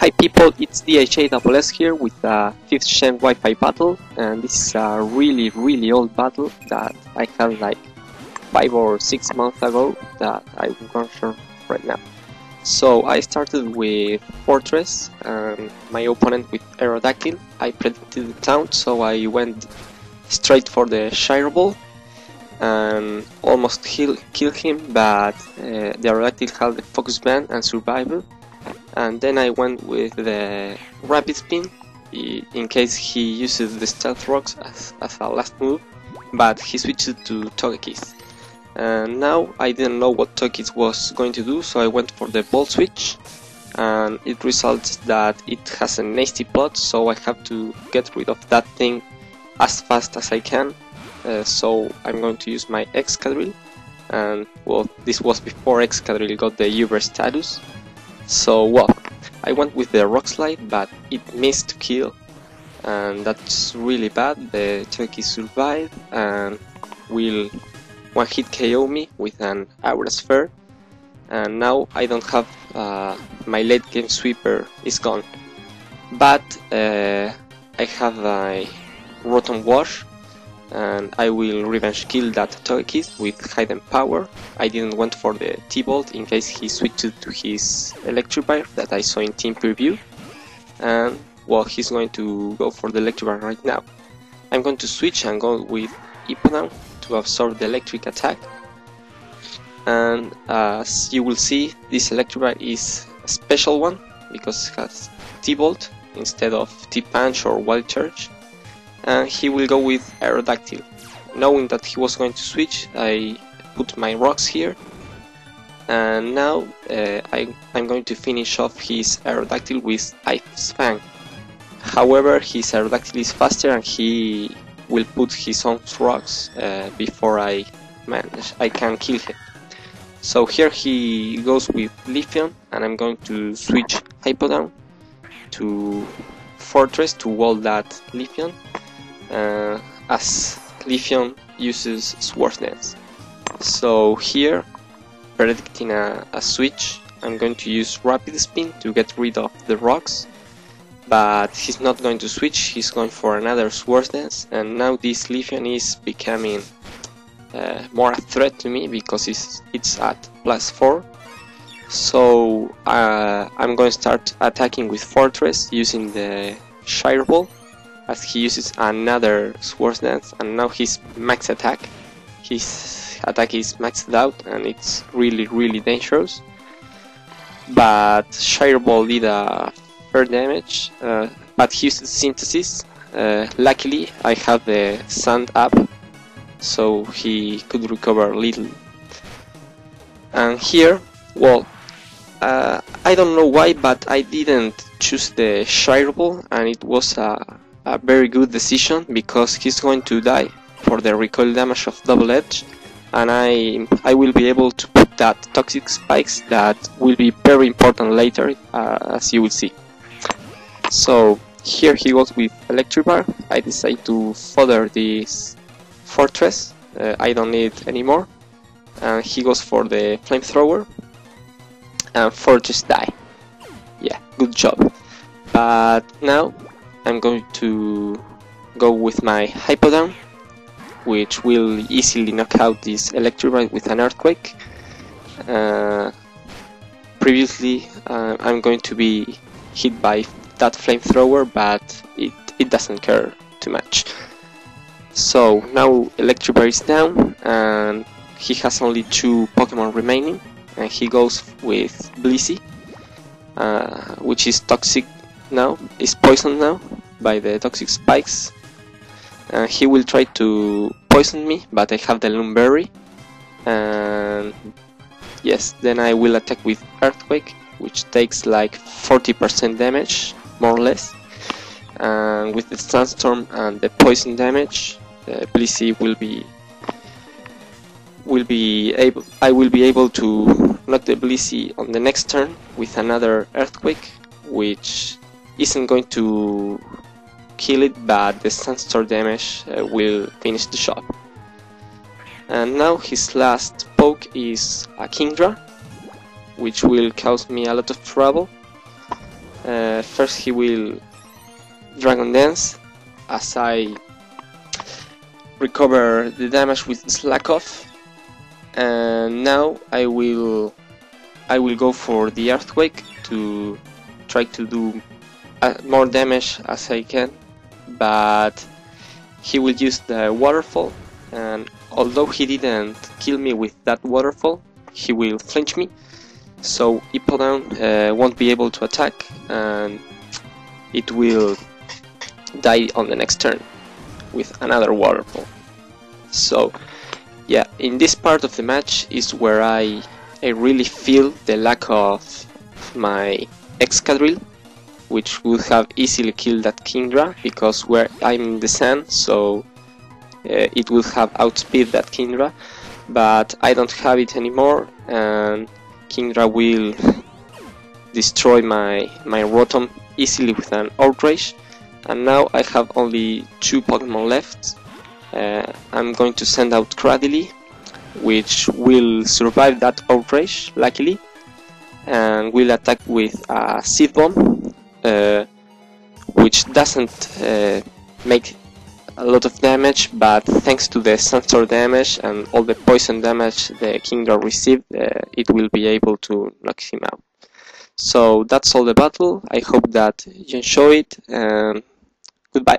Hi people, it's Dhgss here with a 5th gen Wi-Fi battle, and this is a really old battle that I had like 5 or 6 months ago that I'm gonna show right now. So I started with Fortress and my opponent with Aerodactyl. I predicted the taunt, so I went straight for the Shire Ball and almost killed him, but the Aerodactyl had the focus band and survival. And then I went with the Rapid Spin in case he uses the Stealth Rocks as a last move, but he switched to Dhgss. And now I didn't know what Dhgss was going to do, so I went for the Ball Switch, and it results that it has a nasty plot, so I have to get rid of that thing as fast as I can. So I'm going to use my Excadrill, and well, this was before Excadrill got the Uber status. So well, I went with the Rock Slide, but it missed to kill, and that's really bad. The Dhgss survived and will one-hit KO me with an Aura Sphere, and now I don't have my late game sweeper is gone, but I have a Rotom Wash, and I will revenge kill that Dhgss with Hidden Power. I didn't went for the T-Bolt in case he switched to his Electrify that I saw in team preview, and well, he's going to go for the Electrify right now. I'm going to switch and go with Hippodon to absorb the electric attack, and as you will see, this Electrify is a special one because it has T-Bolt instead of T-Punch or Wild Charge. And he will go with Aerodactyl. Knowing that he was going to switch, I put my rocks here, and now I'm going to finish off his Aerodactyl with Ice Fang. However, his Aerodactyl is faster and he will put his own rocks before I can kill him. So here he goes with Leafeon, and I'm going to switch Hippodon to Fortress to wall that Leafeon. As Leafeon uses Sword Dance. So here, predicting a switch, I'm going to use Rapid Spin to get rid of the rocks, but he's not going to switch, he's going for another Sword Dance, and now this Leafeon is becoming more a threat to me because it's at +4. So I'm going to start attacking with Fortress using the Shire Ball, as he uses another Sword Dance, and now his max attack. His attack is maxed out and it's really dangerous. But Shire Ball did a fair damage, but he used Synthesis. Luckily I have the Sand up, so he could recover a little. And here, well, I don't know why, but I didn't choose the Shire Ball, and it was a very good decision because he's going to die for the recoil damage of Double Edge, and I will be able to put that toxic spikes that will be very important later, as you will see. So here he goes with Electrify. I decide to fodder this Fortress, I don't need it anymore, and he goes for the Flamethrower, and Fortress die. Yeah, good job. But now I'm going to go with my Hippodon, which will easily knock out this Electrify with an Earthquake. Previously I'm going to be hit by that Flamethrower, but it doesn't care too much. So now Electrify is down and he has only 2 Pokemon remaining, and he goes with Blissey, which is toxic now, is poisoned now by the toxic spikes. He will try to poison me, but I have the Lumberry, and yes, then I will attack with Earthquake, which takes like 40% damage, more or less, and with the Sandstorm and the poison damage, Blissey I will be able to knock the Blissey on the next turn with another Earthquake, which isn't going to kill it, but the Sandstorm damage will finish the job. And now his last poke is a Kingdraa, which will cause me a lot of trouble. First he will Dragon Dance as I recover the damage with Slack Off, and now I will go for the Earthquake to try to do more damage as I can, but he will use the Waterfall, and although he didn't kill me with that Waterfall, he will flinch me, so Hippowdon won't be able to attack, and it will die on the next turn with another Waterfall. So yeah, in this part of the match is where I really feel the lack of my Excadrill, which would have easily killed that Kingdraa, because I'm in the sand, so it would have outspeed that Kingdraa, but I don't have it anymore, and Kingdraa will destroy my Rotom easily with an Outrage, and now I have only 2 Pokemon left. I'm going to send out Cradily, which will survive that Outrage, luckily, and will attack with a Seed Bomb, which doesn't make a lot of damage, but thanks to the sensor damage and all the poison damage the Kingdraa received, it will be able to knock him out. So that's all the battle. I hope that you enjoy it, and goodbye.